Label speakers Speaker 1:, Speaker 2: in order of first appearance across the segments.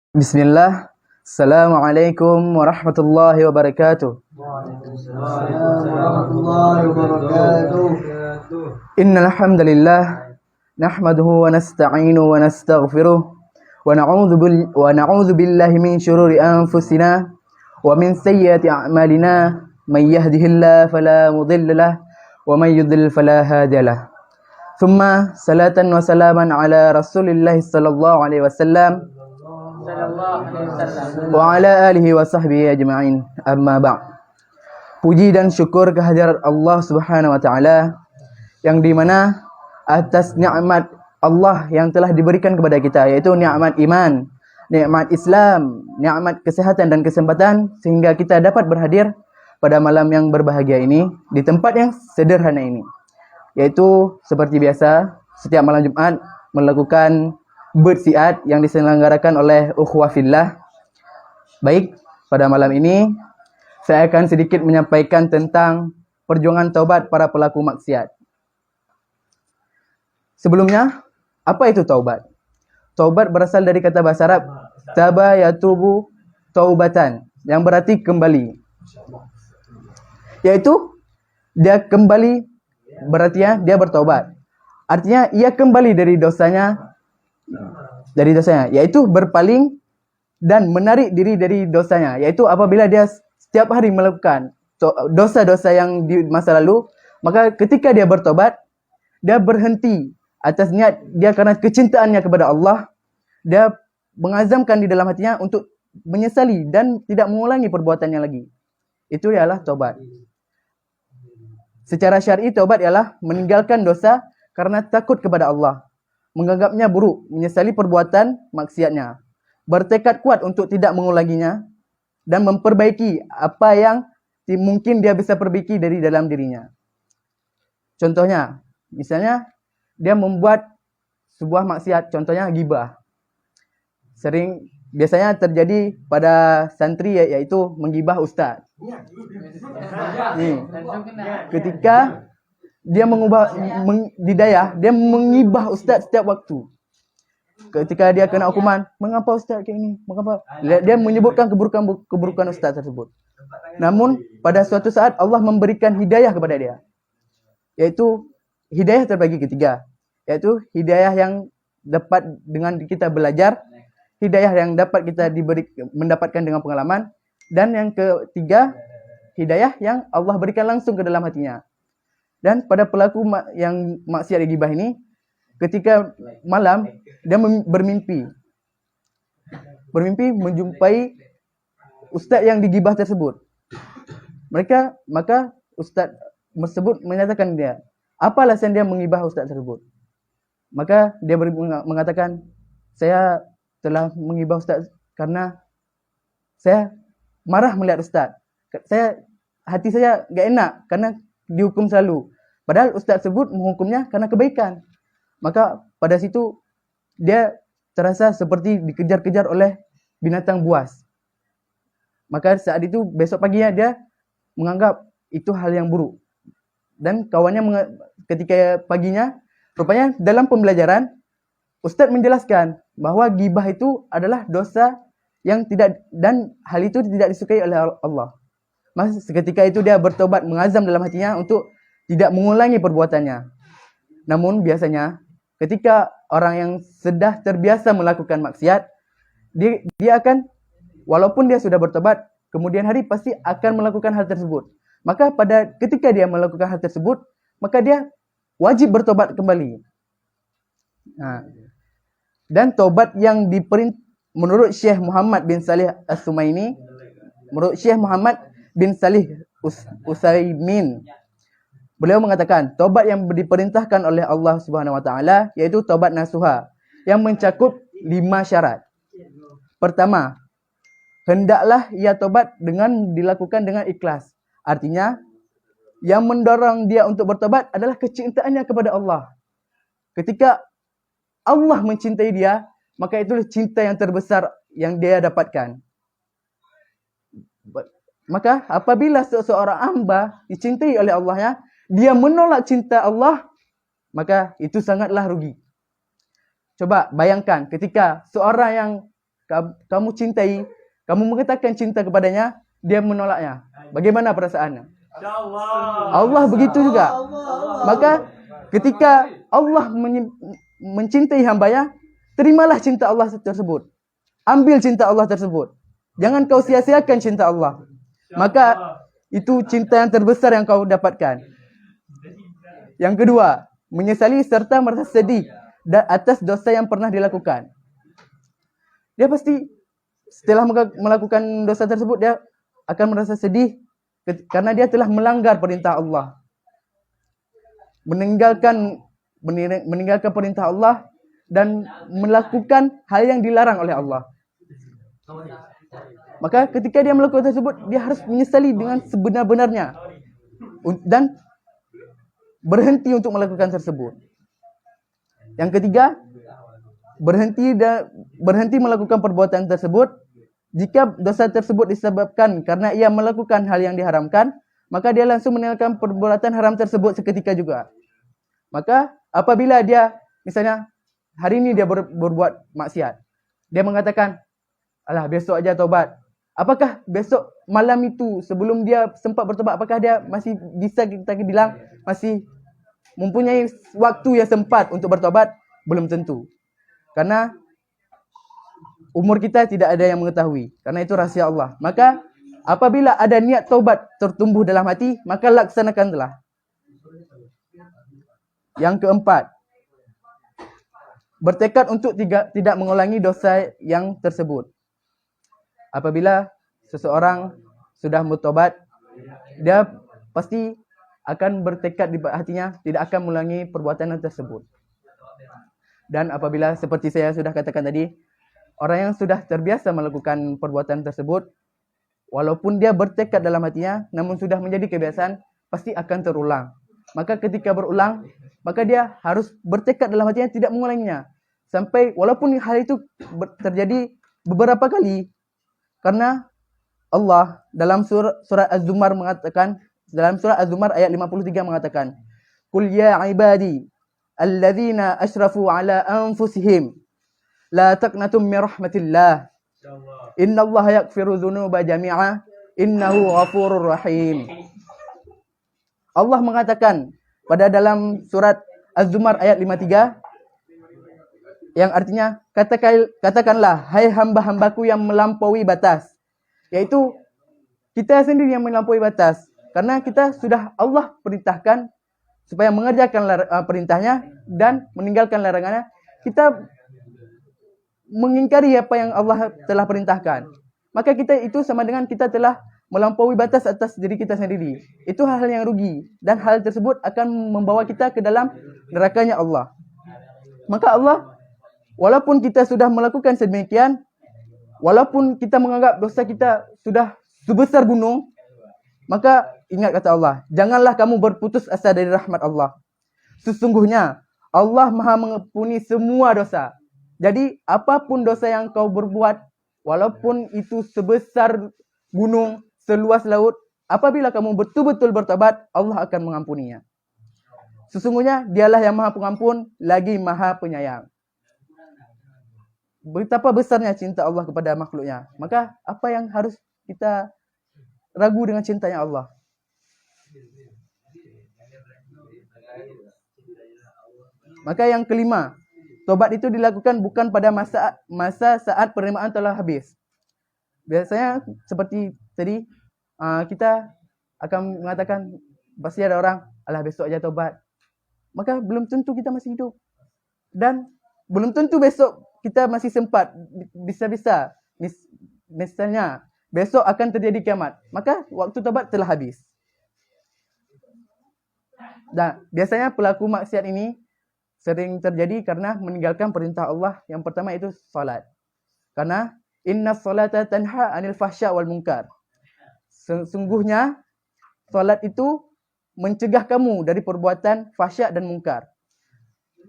Speaker 1: Bismillah. Assalamualaikum warahmatullahi wabarakatuh.
Speaker 2: Waalaikumsalam warahmatullahi wabarakatuh.
Speaker 1: Innal hamdalillah nahmaduhu wa nasta'inu wa nastaghfiruh wa na'udzu billahi min shururi anfusina wa min sayyiati a'malina may yahdihillahu fala mudilla lahu wa may yudlil fala hadiya lahu. Thumma salatan wa salaman ala Rasulillah sallallahu alaihi wasallam wa ala alihi wa sahbihi ajma'in. Amma ba'd. Puji dan syukur kehadirat Allah Subhanahu wa taala yang di mana atas nikmat Allah yang telah diberikan kepada kita, yaitu nikmat iman, nikmat Islam, nikmat kesehatan dan kesempatan, sehingga kita dapat berhadir pada malam yang berbahagia ini di tempat yang sederhana ini, yaitu seperti biasa setiap malam Jumat melakukan bersiat yang diselenggarakan oleh Ukhuwah Fillah. Baik, pada malam ini saya akan sedikit menyampaikan tentang perjuangan taubat para pelaku maksiat. Sebelumnya, apa itu taubat? Taubat berasal dari kata bahasa Arab taba yatubu taubatan, yang berarti kembali. Yaitu dia kembali, berarti dia bertaubat. Artinya ia kembali dari dosanya, yaitu berpaling dan menarik diri dari dosanya, yaitu apabila dia setiap hari melakukan dosa-dosa yang di masa lalu, maka ketika dia bertobat, dia berhenti atas niat dia karena kecintaannya kepada Allah, dia mengazamkan di dalam hatinya untuk menyesali dan tidak mengulangi perbuatannya lagi. Itu ialah tobat. Secara syar'i tobat ialah meninggalkan dosa karena takut kepada Allah, menganggapnya buruk, menyesali perbuatan maksiatnya, bertekad kuat untuk tidak mengulanginya, dan memperbaiki apa yang mungkin dia bisa perbaiki dari dalam dirinya. Contohnya, misalnya dia membuat sebuah maksiat, contohnya ghibah. Biasanya terjadi pada santri, yaitu menggibah ustaz. Ketika dia dia mengibah ustaz setiap waktu. Ketika dia kena hukuman, mengapa ustaz kayak ini? Mengapa? Dia menyebutkan keburukan ustaz tersebut. Namun pada suatu saat Allah memberikan hidayah kepada dia. Yaitu hidayah terbagi ketiga. Yaitu hidayah yang dapat dengan kita belajar, hidayah yang dapat kita mendapatkan dengan pengalaman, dan yang ketiga, hidayah yang Allah berikan langsung ke dalam hatinya. Dan pada pelaku yang maksiat ghibah ini, ketika malam dia bermimpi menjumpai ustaz yang digibah tersebut. Maka ustaz tersebut menyatakan dia, apa alasan dia menggibah ustaz tersebut? Maka dia mengatakan, saya telah menggibah ustaz karena saya marah melihat ustaz. Hati saya gak enak karena dihukum selalu. Padahal ustaz tersebut menghukumnya karena kebaikan. Maka pada situ dia terasa seperti dikejar-kejar oleh binatang buas. Maka saat itu besok paginya dia menganggap itu hal yang buruk. Dan kawannya ketika paginya, rupanya dalam pembelajaran ustaz menjelaskan bahwa ghibah itu adalah dosa yang tidak, dan hal itu tidak disukai oleh Allah. Maka seketika itu dia bertobat, mengazam dalam hatinya untuk tidak mengulangi perbuatannya. Namun biasanya ketika orang yang sudah terbiasa melakukan maksiat, dia akan, walaupun dia sudah bertobat, kemudian hari pasti akan melakukan hal tersebut. Maka ketika dia melakukan hal tersebut, maka dia wajib bertobat kembali. Dan tobat yang menurut Syekh Muhammad bin Salih As-Sumaini, menurut Syekh Muhammad bin Salih Utsaimin, beliau mengatakan tobat yang diperintahkan oleh Allah Subhanahu wa taala yaitu tobat nasuha yang mencakup 5 syarat. Pertama, hendaklah ia tobat dengan dilakukan dengan ikhlas. Artinya yang mendorong dia untuk bertobat adalah kecintaannya kepada Allah. Ketika Allah mencintai dia, maka itulah cinta yang terbesar yang dia dapatkan. Maka apabila seseorang hamba dicintai oleh Allahnya, dia menolak cinta Allah, maka itu sangatlah rugi. Coba bayangkan ketika seorang yang kamu cintai, kamu mengatakan cinta kepadanya, dia menolaknya. Bagaimana perasaannya? Allah begitu juga. Maka ketika Allah mencintai hambanya, terimalah cinta Allah tersebut. Ambil cinta Allah tersebut. Jangan kau sia-siakan cinta Allah. Maka itu cinta yang terbesar yang kau dapatkan. Yang kedua, menyesali serta merasa sedih atas dosa yang pernah dilakukan. Dia pasti setelah melakukan dosa tersebut, dia akan merasa sedih karena dia telah melanggar perintah Allah. Meninggalkan perintah Allah dan melakukan hal yang dilarang oleh Allah. Maka ketika dia melakukan tersebut, dia harus menyesali dengan sebenar-benarnya dan berhenti untuk melakukan tersebut. Yang ketiga, berhenti melakukan perbuatan tersebut. Jika dosa tersebut disebabkan karena ia melakukan hal yang diharamkan, maka dia langsung meninggalkan perbuatan haram tersebut seketika juga. Maka apabila dia misalnya hari ini dia berbuat maksiat, dia mengatakan, alah besok aja taubat. Apakah besok malam itu sebelum dia sempat bertobat, apakah dia masih bisa kita bilang masih mempunyai waktu yang sempat untuk bertobat? Belum tentu. Karena umur kita tidak ada yang mengetahui. Karena itu rahasia Allah. Maka apabila ada niat taubat tertumbuh dalam hati, maka laksanakanlah. Yang keempat, bertekad untuk tidak mengulangi dosa yang tersebut. Apabila seseorang sudah bertobat, dia pasti akan bertekad di hatinya tidak akan mengulangi perbuatan tersebut. Dan apabila seperti saya sudah katakan tadi, orang yang sudah terbiasa melakukan perbuatan tersebut, walaupun dia bertekad dalam hatinya, namun sudah menjadi kebiasaan, pasti akan terulang. Maka ketika berulang, maka dia harus bertekad dalam hatinya tidak mengulanginya. Sampai walaupun hal itu terjadi beberapa kali. Karena Allah dalam surat Az-Zumar mengatakan, dalam surat Az-Zumar ayat 53 mengatakan, "Qul ya ibadi alladzina asrafu ala anfusihim la taqnatum min rahmatillah. Innallaha yaghfiru dzunuba jami'a innahu ghafurur rahim." Allah mengatakan pada dalam surat Az-Zumar ayat 53 yang artinya katakanlah hai hamba-hambaku yang melampaui batas, yaitu kita sendiri yang melampaui batas karena kita sudah Allah perintahkan supaya mengerjakan perintahnya dan meninggalkan larangannya. Kita mengingkari apa yang Allah telah perintahkan. Maka kita itu sama dengan kita telah melampaui batas atas diri kita sendiri. Itu hal yang rugi dan hal tersebut akan membawa kita ke dalam nerakanya Allah. Maka Allah, walaupun kita sudah melakukan sedemikian, walaupun kita menganggap dosa kita sudah sebesar gunung, maka ingat kata Allah, janganlah kamu berputus asa dari rahmat Allah. Sesungguhnya Allah Maha mengampuni semua dosa. Jadi apapun dosa yang kau berbuat, walaupun itu sebesar gunung, seluas laut, apabila kamu betul-betul bertobat, Allah akan mengampuninya. Sesungguhnya dialah yang Maha Pengampun lagi Maha Penyayang. Betapa besarnya cinta Allah kepada makhluknya. Maka apa yang harus kita ragu dengan cintanya Allah? Maka yang kelima, tobat itu dilakukan bukan pada masa saat penerimaan telah habis. Biasanya seperti tadi, kita akan mengatakan, pasti ada orang, alah besok aja tobat. Maka belum tentu kita masih hidup. Dan belum tentu besok kita masih sempat. Bisa-bisa, misalnya, besok akan terjadi kiamat. Maka waktu tobat telah habis. Dan biasanya pelaku maksiat ini sering terjadi karena meninggalkan perintah Allah. Yang pertama itu salat. Karena inna salata tanha anil fahsya wal munkar. Sesungguhnya salat itu mencegah kamu dari perbuatan fahsya dan munkar.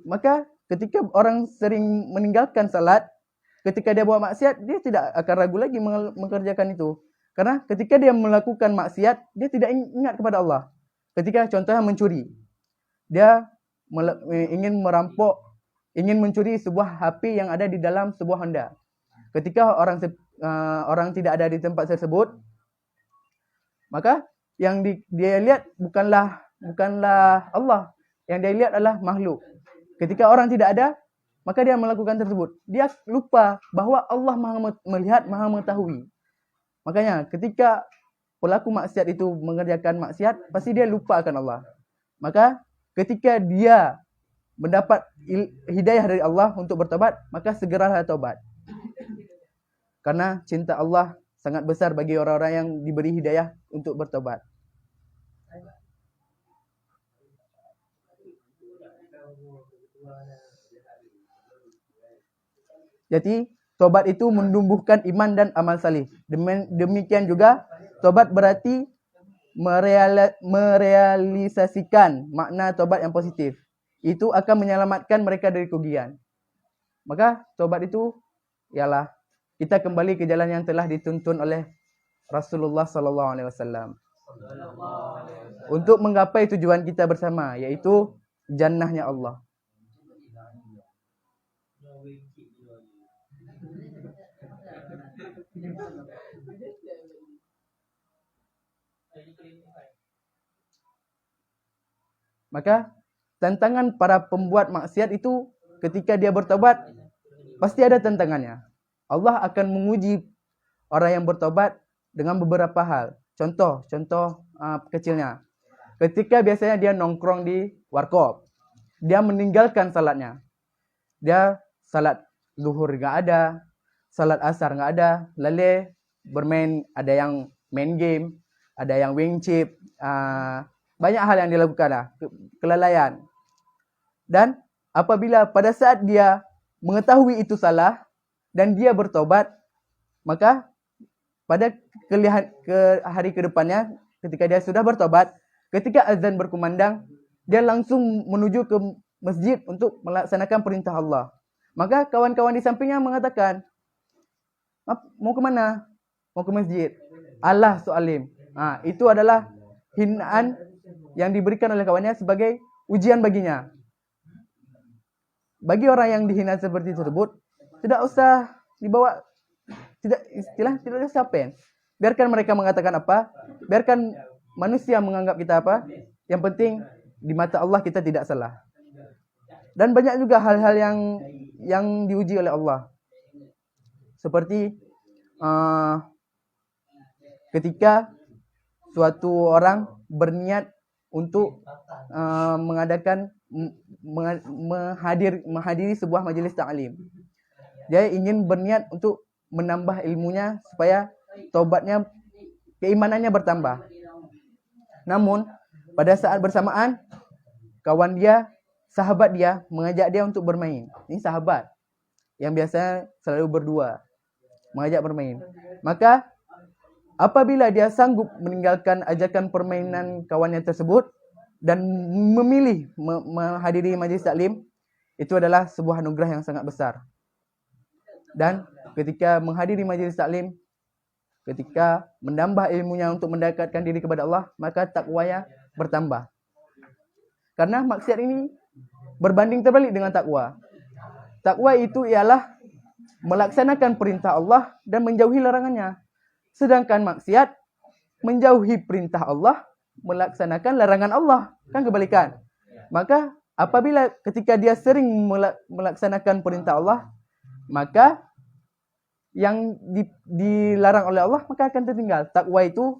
Speaker 1: Maka ketika orang sering meninggalkan salat, ketika dia buat maksiat, dia tidak akan ragu lagi mengerjakan itu. Karena ketika dia melakukan maksiat, dia tidak ingat kepada Allah. Ketika contohnya mencuri, dia ingin merampok, ingin mencuri sebuah HP yang ada di dalam sebuah Honda. ketika orang tidak ada di tempat tersebut, maka yang dia lihat bukanlah Allah, yang dia lihat adalah makhluk. Ketika orang tidak ada, maka dia melakukan tersebut. Dia lupa bahwa Allah Maha melihat, Maha mengetahui. Makanya ketika pelaku maksiat itu mengerjakan maksiat, pasti dia lupa akan Allah. Maka ketika dia mendapat hidayah dari Allah untuk bertobat, maka segeralah tobat. Karena cinta Allah sangat besar bagi orang-orang yang diberi hidayah untuk bertobat. Jadi, tobat itu menumbuhkan iman dan amal salih. Demikian juga, tobat berarti merealisasikan makna tobat yang positif. Itu akan menyelamatkan mereka dari kerugian. Maka, tobat itu ialah kita kembali ke jalan yang telah dituntun oleh Rasulullah SAW untuk menggapai tujuan kita bersama, yaitu jannahnya Allah. Maka tantangan para pembuat maksiat itu ketika dia bertobat, pasti ada tantangannya. Allah akan menguji orang yang bertobat dengan beberapa hal. Contoh kecilnya. Ketika biasanya dia nongkrong di warkop, dia meninggalkan salatnya. Dia salat zuhur enggak ada, salat asar enggak ada, lalu bermain, ada yang main game, ada yang wing chip, banyak hal yang dilakukan lah, kelalaian. Dan apabila pada saat dia mengetahui itu salah dan dia bertobat, maka pada hari kedepannya ketika dia sudah bertobat, ketika azan berkumandang, dia langsung menuju ke masjid untuk melaksanakan perintah Allah. Maka kawan-kawan di sampingnya mengatakan, mau ke mana? Mau ke masjid. Allah soalim. Itu adalah hinaan yang diberikan oleh kawannya sebagai ujian baginya. Bagi orang yang dihina seperti tersebut, tidak usah dibawa, tidak usah pen. Biarkan mereka mengatakan apa, biarkan manusia menganggap kita apa. Yang penting di mata Allah kita tidak salah. Dan banyak juga hal-hal yang diuji oleh Allah. Seperti ketika suatu orang berniat untuk menghadiri sebuah majelis ta'lim. Dia ingin berniat untuk menambah ilmunya supaya taubatnya, keimanannya bertambah. Namun pada saat bersamaan, kawan dia, sahabat dia mengajak dia untuk bermain. Ini sahabat yang biasanya selalu berdua, mengajak bermain. Maka apabila dia sanggup meninggalkan ajakan permainan kawannya tersebut dan memilih menghadiri majlis taklim, itu adalah sebuah anugerah yang sangat besar. Dan ketika menghadiri majlis taklim, ketika menambah ilmunya untuk mendekatkan diri kepada Allah, maka takwanya bertambah. Karena maksiat ini berbanding terbalik dengan takwa. Takwa itu ialah melaksanakan perintah Allah dan menjauhi larangannya. Sedangkan maksiat menjauhi perintah Allah, melaksanakan larangan Allah. Kan kebalikan. Maka apabila ketika dia sering melaksanakan perintah Allah, maka yang dilarang oleh Allah maka akan tertinggal. Takwa itu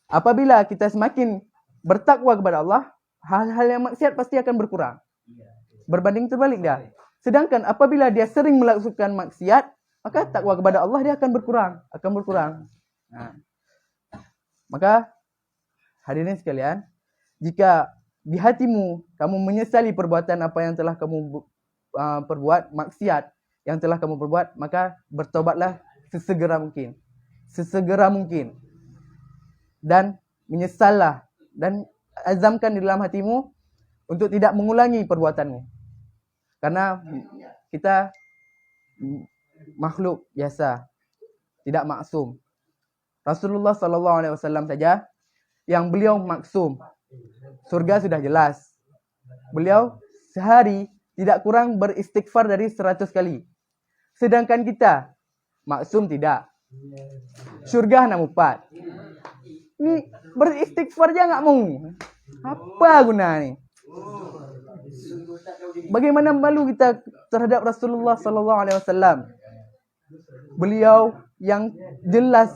Speaker 1: apabila kita semakin bertakwa kepada Allah, hal-hal yang maksiat pasti akan berkurang. Berbanding terbalik dia. Sedangkan apabila dia sering melakukan maksiat, maka takwa kepada Allah dia akan berkurang. Maka hadirin sekalian, jika di hatimu kamu menyesali perbuatan apa yang telah kamu perbuat, maksiat yang telah kamu perbuat, maka bertobatlah sesegera mungkin. Dan menyesallah dan azamkan di dalam hatimu untuk tidak mengulangi perbuatanmu. Karena kita makhluk biasa, tidak maksum. Rasulullah SAW saja yang beliau maksum. Surga sudah jelas. Beliau sehari tidak kurang beristighfar dari 100 kali. Sedangkan kita maksum tidak. Surga 64. Ini beristighfar aja nggak mau. Apa gunanya? Bagaimana malu kita terhadap Rasulullah sallallahu alaihi wasallam? Beliau yang jelas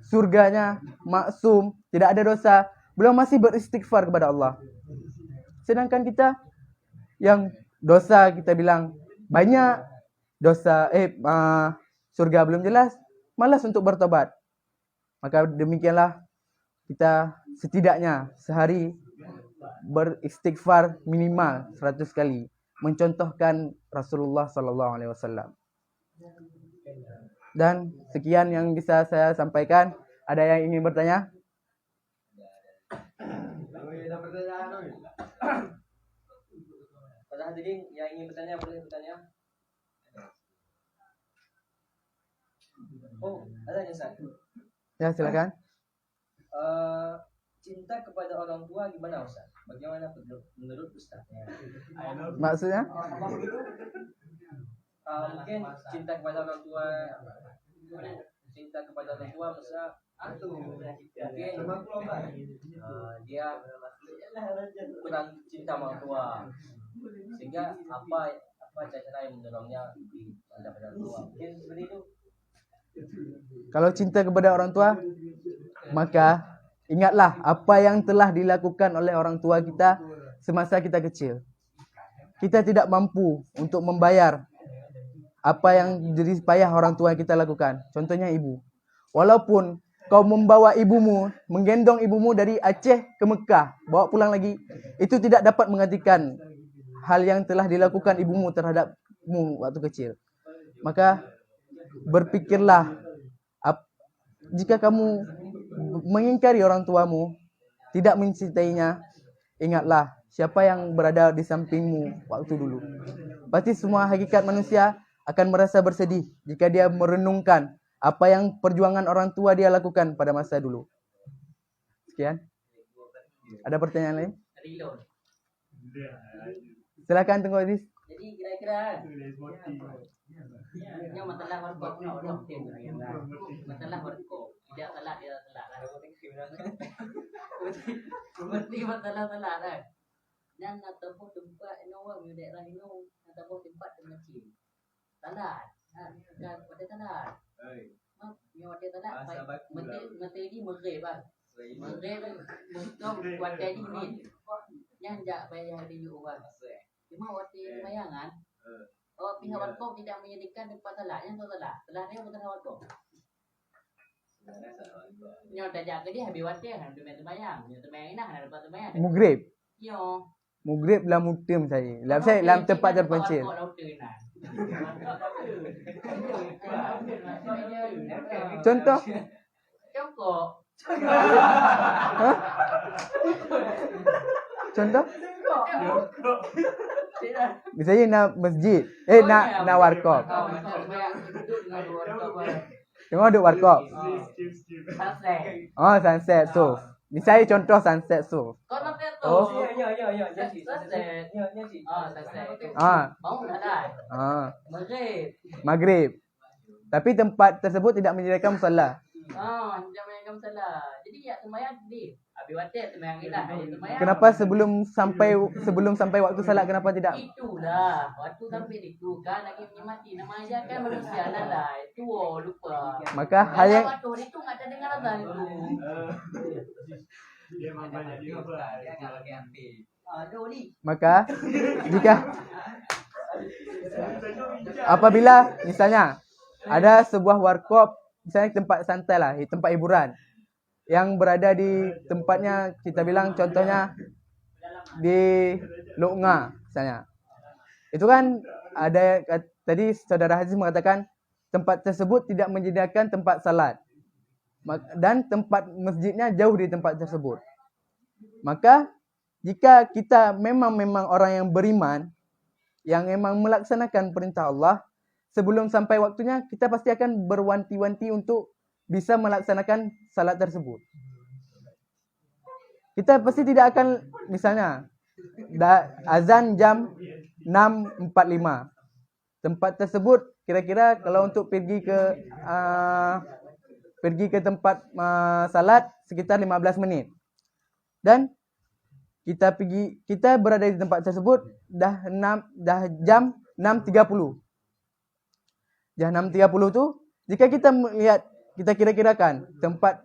Speaker 1: surganya maksum, tidak ada dosa, beliau masih beristighfar kepada Allah. Sedangkan kita yang dosa kita bilang banyak, dosa surga belum jelas, malas untuk bertobat. Maka demikianlah kita setidaknya sehari beristighfar minimal 100 kali, mencontohkan Rasulullah sallallahu alaihi wasallam. Dan sekian yang bisa saya sampaikan. Ada yang ingin bertanya?
Speaker 3: Pada hadirin yang ingin bertanya boleh bertanya. Oh, ada yang Ustaz.
Speaker 1: Ya, silakan.
Speaker 3: Cinta kepada orang tua gimana Ustaz? Bagaimana menurut Ustaz?
Speaker 1: Maksudnya?
Speaker 3: Mungkin cinta kepada orang tua, maksudnya mungkin dia kurang cinta sama orang tua, sehingga apa cara yang mendorongnya di pada orang tua, mungkin seperti itu.
Speaker 1: Kalau cinta kepada orang tua, maka ingatlah apa yang telah dilakukan oleh orang tua kita semasa kita kecil. Kita tidak mampu untuk membayar apa yang jadi payah orang tua kita lakukan. Contohnya ibu. Walaupun kau membawa ibumu, menggendong ibumu dari Aceh ke Mekah, bawa pulang lagi, itu tidak dapat menggantikan hal yang telah dilakukan ibumu terhadapmu waktu kecil. Maka berpikirlah, jika kamu mengingkari orang tuamu, tidak mencintainya, ingatlah siapa yang berada di sampingmu waktu dulu. Pasti semua hakikat manusia akan merasa bersedih jika dia merenungkan apa yang perjuangan orang tua dia lakukan pada masa dulu. Sekian. Ada pertanyaan lain? Silakan Tengku Aziz.
Speaker 3: Jadi kira-kira yang masalah warkop masalah warkop tidak salah berarti masalah kan dan ataupun tempat orang di daerah ini ataupun tempat kecil salah dan pada salah yang pada salah mesti ini maghrib bang maghrib untuk waktu ini yang tak payah di bang cuma waktu bayangan pihak warkop tidak menyediakan tempat salat yang salah dia bukan warkop nyo dah jaga dia habis waktu kan dia terbayang enak ada tempat terbayang
Speaker 1: Maghrib.
Speaker 3: yo
Speaker 1: Maghrib dalam mutim saya. Dalam tempat terpencil. Contoh? Hah? Contoh? Misalnya nak masjid. Nak warkop. Tengok ada warkop. Oh, sunset so. Misalnya contoh sunset so. Oh. Maghrib. Tapi tempat tersebut tidak menyediakan musalla.
Speaker 3: Tidak menyediakan musalla. Jadi ya sembahyang di habis waktu sembahyang kita sembahyang.
Speaker 1: Kenapa sebelum sampai waktu salat kenapa tidak?
Speaker 3: Itulah, waktu sampai itu kan lagi menikmati nama aja kan manusia lah. Itu lupa.
Speaker 1: Maka hal yang
Speaker 3: waktu itu enggak ada dengar azan itu.
Speaker 1: Maka jika apabila misalnya ada sebuah warkop, misalnya tempat santai lah, tempat hiburan yang berada di tempatnya kita bilang contohnya di Lunga misalnya. Itu kan ada tadi saudara Haziz mengatakan tempat tersebut tidak menyediakan tempat salat. Dan tempat masjidnya jauh di tempat tersebut. Maka jika kita memang orang yang beriman, yang memang melaksanakan perintah Allah, sebelum sampai waktunya kita pasti akan berwanti-wanti untuk bisa melaksanakan salat tersebut. Kita pasti tidak akan misalnya azan jam 6.45. Tempat tersebut kira-kira kalau untuk pergi ke tempat salat sekitar 15 menit. Dan kita berada di tempat tersebut dah jam 6.30. Jam 6.30 tu jika kita melihat, kita kira-kirakan tempat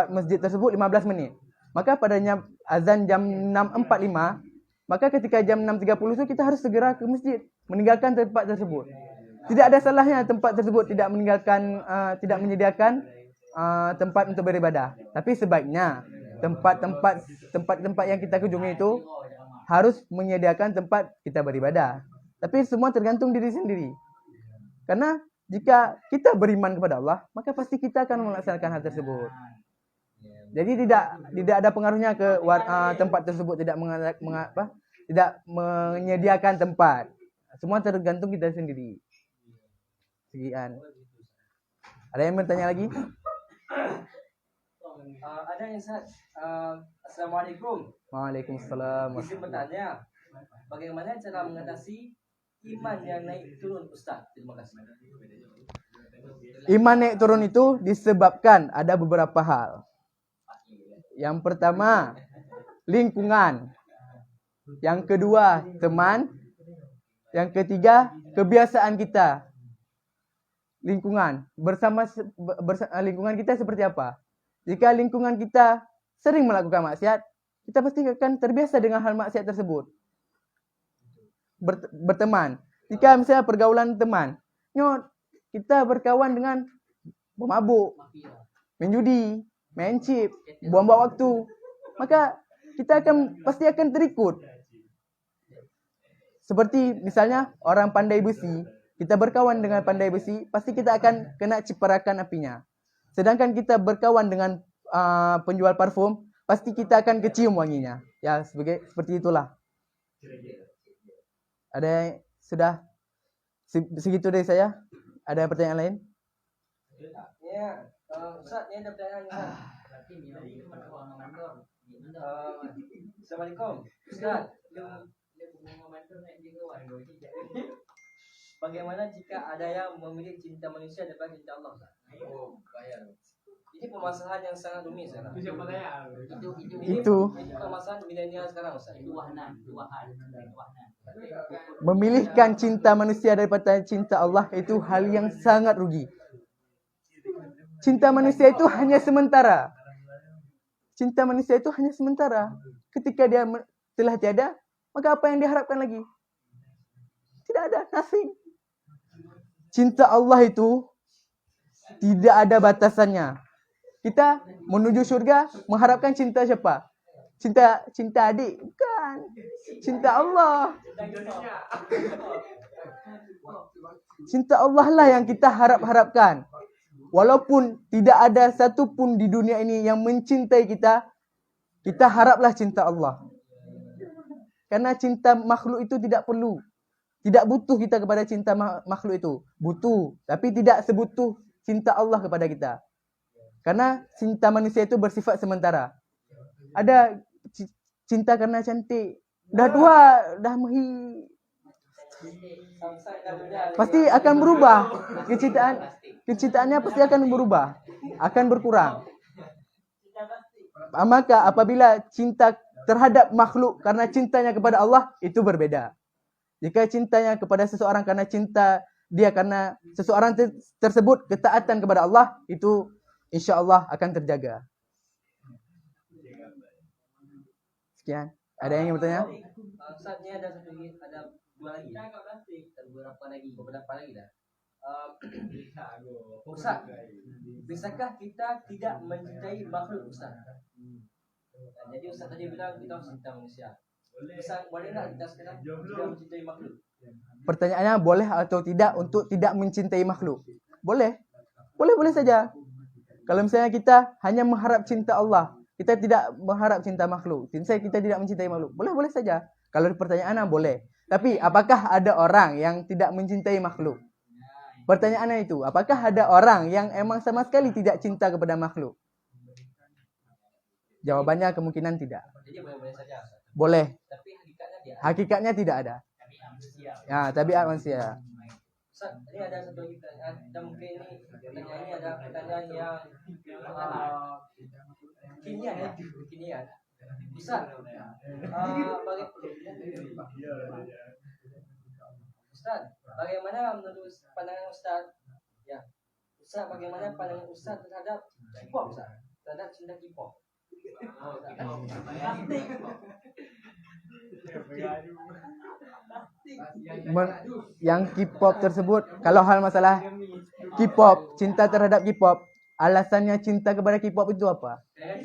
Speaker 1: masjid tersebut 15 menit. Maka padanya azan jam 6.45, maka ketika jam 6.30 tu kita harus segera ke masjid, meninggalkan tempat tersebut. Tidak ada salahnya tempat tersebut tidak menyediakan tempat untuk beribadah. Tapi sebaiknya tempat yang kita kunjungi itu harus menyediakan tempat kita beribadah. Tapi semua tergantung diri sendiri. Karena jika kita beriman kepada Allah, maka pasti kita akan melaksanakan hal tersebut. Jadi tidak ada pengaruhnya ke tempat tersebut tidak menyediakan tempat. Semua tergantung kita sendiri. Sekian. Ada yang bertanya lagi?
Speaker 2: Ada yang Ustaz. Assalamualaikum.
Speaker 1: Waalaikumsalam.
Speaker 2: Izin bertanya, bagaimana cara mengatasi iman yang naik turun Ustaz? Terima kasih.
Speaker 1: Iman naik turun itu disebabkan ada beberapa hal. Yang pertama, lingkungan. Yang kedua, teman. Yang ketiga, kebiasaan kita. Lingkungan. Lingkungan kita seperti apa? Jika lingkungan kita sering melakukan maksiat, kita pasti akan terbiasa dengan hal maksiat tersebut. Berteman. Jika misalnya pergaulan teman, kita berkawan dengan pemabuk, main judi, main chip, buang-buang waktu, maka kita pasti akan terikut. Seperti misalnya orang pandai besi, kita berkawan dengan pandai besi, pasti kita akan kena ciparakan apinya. Sedangkan kita berkawan dengan penjual parfum, pasti kita akan kecium wanginya. Ya, seperti itulah. Ada yang sudah segitu dari saya? Ada pertanyaan lain?
Speaker 2: Ya, Ustaz, ini ada pertanyaan Ustaz. Assalamualaikum. Ustaz, bagaimana jika ada yang memilih cinta manusia daripada cinta Allah? Ini permasalahan yang sangat rumit sekarang.
Speaker 1: Itu
Speaker 2: permasalahan milenial sekarang Ustaz.
Speaker 1: memilihkan cinta manusia daripada cinta Allah itu hal yang sangat rugi. Cinta manusia itu hanya sementara. Cinta manusia itu hanya sementara. Ketika dia telah tiada, maka apa yang diharapkan lagi? Tidak ada, nothing. Cinta Allah itu tidak ada batasannya. Kita menuju surga mengharapkan cinta siapa? Cinta adik? Bukan. Cinta Allah. Cinta Allah lah yang kita harapkan. Walaupun tidak ada satu pun di dunia ini yang mencintai kita, kita haraplah cinta Allah. Karena cinta makhluk itu tidak perlu. Tidak butuh kita kepada cinta makhluk itu. Butuh, tapi tidak sebutuh cinta Allah kepada kita. Karena cinta manusia itu bersifat sementara. Ada cinta karena cantik. Dah tua, dah pasti akan berubah. Kecintaannya pasti akan berubah. Akan berkurang. Maka apabila cinta terhadap makhluk karena cintanya kepada Allah, itu berbeda. Jika cintanya kepada seseorang karena cinta dia karena seseorang tersebut ketaatan kepada Allah, itu insya-Allah akan terjaga. Sekian. Ada yang ingin bertanya?
Speaker 2: Ustaz, ini ada dua lagi. Beberapa lagi dah. Ustaz, bisakah kita tidak mencintai makhluk Ustaz? Jadi Ustaz tadi bilang kita harus cinta manusia. Boleh tak kita sekarang tidak mencintai makhluk?
Speaker 1: Pertanyaannya boleh atau tidak untuk tidak mencintai makhluk? Boleh. Boleh saja. Kalau misalnya kita hanya mengharap cinta Allah, kita tidak mengharap cinta makhluk, misalnya kita tidak mencintai makhluk, boleh saja. Kalau pertanyaannya boleh. Tapi apakah ada orang yang tidak mencintai makhluk? Pertanyaannya itu, apakah ada orang yang emang sama sekali tidak cinta kepada makhluk? Jawabannya kemungkinan tidak.
Speaker 2: Jadi boleh saja.
Speaker 1: Boleh.
Speaker 2: Tapi hakikatnya dia.
Speaker 1: Hakikatnya tidak ada. Ya, tabiat manusia.
Speaker 2: Ustaz, ini ada satu lagi pertanyaan, dan mungkin ini pertanyaan ini ada pertanyaan yang kekinian ya, kekinian. Ustaz, Ustaz, bagaimana menurut pandangan Ustaz? Ya, Ustaz, bagaimana pandangan Ustaz terhadap K-pop, Ustaz? Terhadap cinta K-pop?
Speaker 1: Yang K-pop tersebut, kalau hal masalah K-pop, cinta terhadap K-pop, alasannya cinta kepada K-pop itu apa?
Speaker 2: Kan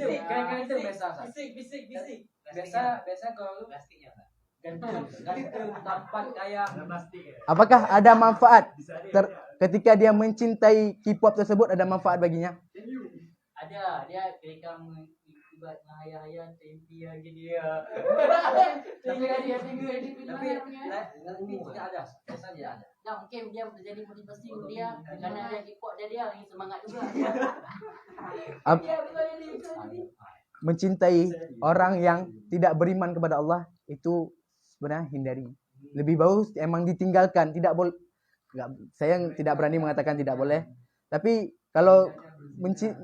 Speaker 2: itu biasa, Ustaz.
Speaker 3: Bisik.
Speaker 2: Biasa kalau
Speaker 3: Plastiknya.
Speaker 2: gantung tempat kayak
Speaker 1: Apakah ada manfaat ketika dia mencintai K-pop tersebut, ada manfaat baginya?
Speaker 3: Ada, dia ketika mengibat mahaya-haya tempi lagi dia. Tapi
Speaker 2: tidak ada, biasa dia ada.
Speaker 3: Nah, mungkin dia menjadi motivasi untuk dia kerana dia K-pop dia lagi semangat juga.
Speaker 1: Ap- Mencintai orang yang tidak beriman kepada Allah itu sebenarnya hindari. Lebih bagus emang ditinggalkan, tidak boleh. Saya tidak berani mengatakan tidak boleh. Tapi kalau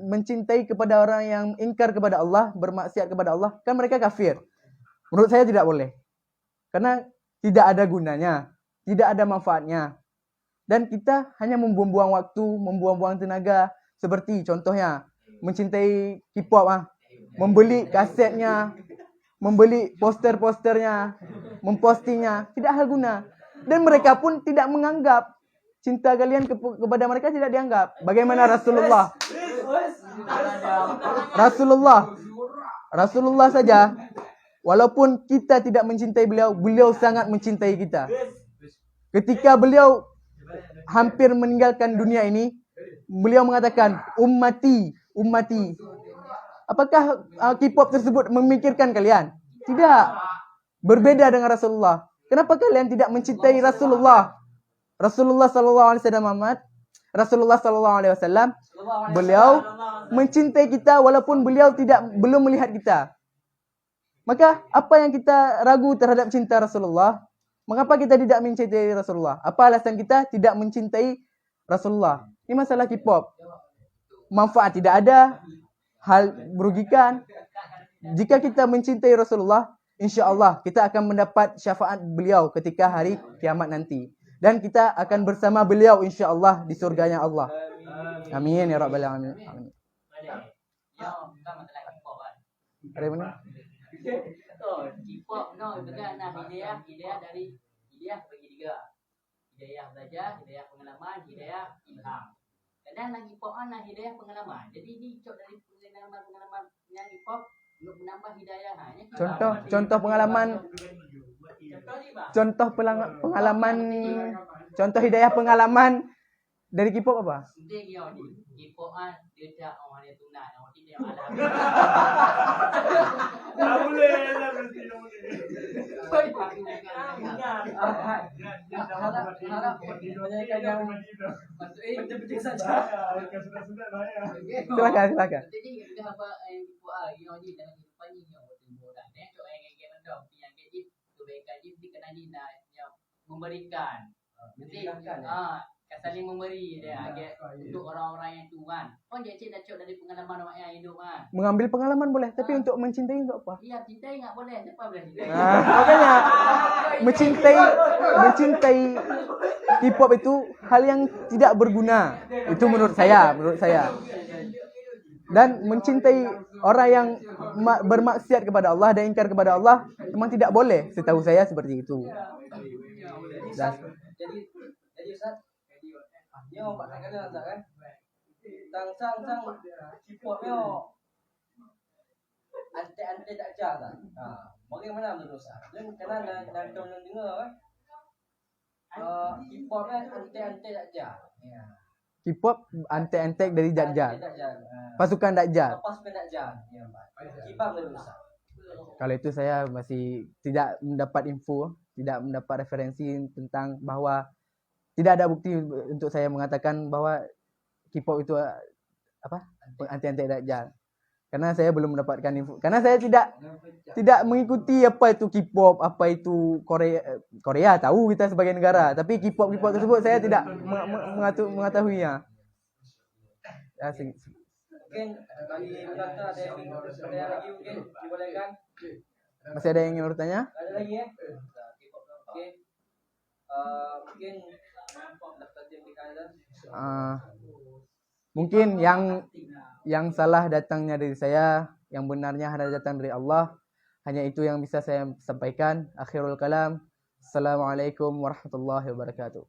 Speaker 1: mencintai kepada orang yang ingkar kepada Allah, bermaksiat kepada Allah, kan mereka kafir. Menurut saya tidak boleh. Karena tidak ada gunanya, tidak ada manfaatnya. Dan kita hanya membuang-buang waktu, membuang-buang tenaga. Seperti contohnya, mencintai K-pop, membeli kasetnya, membeli poster-posternya, mempostingnya, tidak hal guna. Dan mereka pun tidak menganggap cinta kalian kepada mereka tidak dianggap. Bagaimana Rasulullah? Rasulullah saja, walaupun kita tidak mencintai beliau, beliau sangat mencintai kita. Ketika beliau hampir meninggalkan dunia ini, beliau mengatakan, ummati. Apakah K-pop tersebut memikirkan kalian? Tidak. Berbeda dengan Rasulullah. Kenapa kalian tidak mencintai Rasulullah? Rasulullah sallallahu alaihi wasallam beliau mencintai kita walaupun beliau belum melihat kita. Maka apa yang kita ragu terhadap cinta Rasulullah? Mengapa kita tidak mencintai Rasulullah? Apa alasan kita tidak mencintai Rasulullah? Ini masalah K-pop. Manfaat tidak ada, hal merugikan. Jika kita mencintai Rasulullah, insya-Allah kita akan mendapat syafaat beliau ketika hari kiamat nanti. Dan kita akan bersama beliau insya-Allah di surganya Allah. Amin ya rabbal alamin. Amin. Ada mana?
Speaker 3: K-pop bukan hidayah dari hidayah bagi tiga. Hidayah belajar, hidayah pengalaman, hidayah ilham. Kadang lagi K-pop hidayah pengalaman. Jadi ini cok dari pengalaman yang K-pop untuk menambah hidayah.
Speaker 1: Contoh pengalaman. Contoh hidayah pengalaman dari K-pop apa?
Speaker 3: K-pop dia tak orang dia tunai, orang tidak ada.
Speaker 4: Tak boleh lah berhenti.
Speaker 2: Penting saja.
Speaker 1: Silakan.
Speaker 3: Jadi kita apa yang K-pop yang di dalam kehidupan ni yang orang ni cok yang macam yang jadi kebaikan dia kena yang memberikan. Mesti saling memberi dia untuk orang-orang yang tu kan. Orang dia cik dah cok dari pengalaman orang yang hidup kan.
Speaker 1: Mengambil pengalaman boleh, tapi untuk mencintai untuk apa?
Speaker 3: Iya, cintai enggak boleh. Siapa boleh cintai?
Speaker 1: Makanya mencintai K-pop itu hal yang tidak berguna. Itu menurut saya. Dan mencintai orang yang bermaksiat kepada Allah dan ingkar kepada Allah memang tidak boleh. Setahu saya seperti itu.
Speaker 2: Jadi Ustaz, dia orang Pak Tagala kan? Tang K-pop ni ante tak jar tak? Bagaimana menurut Ustaz? Dan kena dan tolong dengar kan? K-pop ni ante tak jar. Ya.
Speaker 1: K-pop antek-antek dari Dajjal. Pasukan Dajjal.
Speaker 2: Pasukan Dajjal. Ya, Pak. K-pop menurut Ustaz.
Speaker 1: Kalau itu saya masih tidak mendapat info, tidak mendapat referensi tentang bahwa tidak ada bukti untuk saya mengatakan bahwa K-pop itu apa? Antek-antek Dajjal. Karena saya belum mendapatkan info. Karena saya tidak mengikuti apa itu K-pop, apa itu Korea tahu kita sebagai negara, tapi K-pop tersebut saya tidak mengetahuinya. Ya,
Speaker 2: Mungkin bagi penonton ada yang lagi mungkin dibolehkan.
Speaker 1: masih ada yang ingin bertanya?
Speaker 2: Ada lagi ya? Oke. Mungkin dapat tim di Canada.
Speaker 1: Mungkin yang salah datangnya dari saya, yang benarnya hanya datang dari Allah. Hanya itu yang bisa saya sampaikan. Akhirul kalam. Assalamualaikum warahmatullahi wabarakatuh.